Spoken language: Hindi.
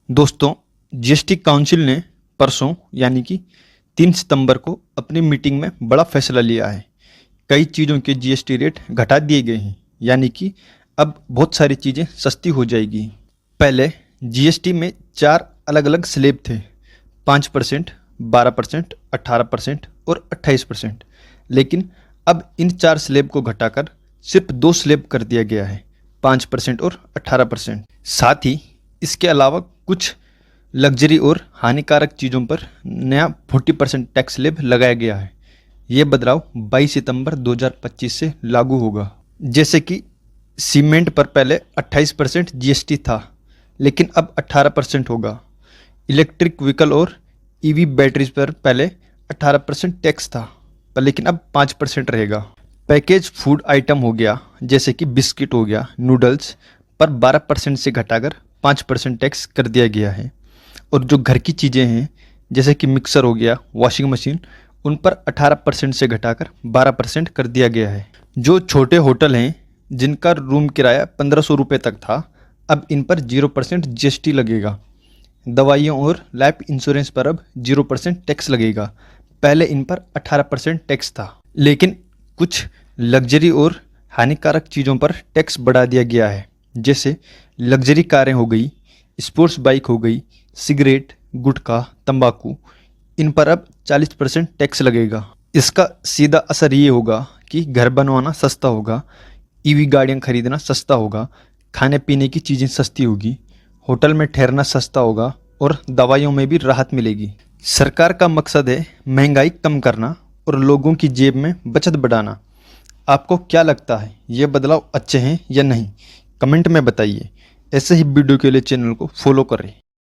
दोस्तों, जीएसटी काउंसिल ने परसों यानी कि 3 सितंबर को अपनी मीटिंग में बड़ा फैसला लिया है। कई चीज़ों के जीएसटी रेट घटा दिए गए हैं, यानी कि अब बहुत सारी चीज़ें सस्ती हो जाएगी। पहले जीएसटी में 4 अलग अलग स्लैब थे, 5%, 12%, 18% और 28%। लेकिन अब इन 4 स्लैब को घटाकर सिर्फ 2 स्लैब कर दिया गया है, 5% और 18%। साथ ही इसके अलावा कुछ लग्जरी और हानिकारक चीज़ों पर नया 40% टैक्स स्लैब लगाया गया है। ये बदलाव 22 सितंबर 2025 से लागू होगा। जैसे कि सीमेंट पर पहले 28% जीएसटी था, लेकिन अब 18% होगा। इलेक्ट्रिक व्हीकल और ईवी बैटरीज पर पहले 18% टैक्स था, पर लेकिन अब 5% रहेगा। पैकेज फूड आइटम हो गया, जैसे कि बिस्किट हो गया, नूडल्स पर 12% से घटाकर 5% टैक्स कर दिया गया है। और जो घर की चीज़ें हैं, जैसे कि मिक्सर हो गया, वॉशिंग मशीन, उन पर 18% से घटाकर 12% कर दिया गया है। जो छोटे होटल हैं जिनका रूम किराया 1500 रुपये तक था, अब इन पर 0% जीएसटी लगेगा। दवाइयों और लाइफ इंश्योरेंस पर अब 0% टैक्स लगेगा। पहले इन पर 18% टैक्स था। लेकिन कुछ लग्जरी और हानिकारक चीज़ों पर टैक्स बढ़ा दिया गया है, जैसे लग्जरी कारें हो गई, स्पोर्ट्स बाइक हो गई, सिगरेट, गुटखा, तंबाकू, इन पर अब 40% टैक्स लगेगा। इसका सीधा असर ये होगा कि घर बनवाना सस्ता होगा, ईवी गाड़ियाँ खरीदना सस्ता होगा, खाने पीने की चीज़ें सस्ती होगी, होटल में ठहरना सस्ता होगा और दवाइयों में भी राहत मिलेगी। सरकार का मकसद है महंगाई कम करना और लोगों की जेब में बचत बढ़ाना। आपको क्या लगता है, ये बदलाव अच्छे हैं या नहीं? कमेंट में बताइए। ऐसे ही वीडियो के लिए चैनल को फॉलो करें।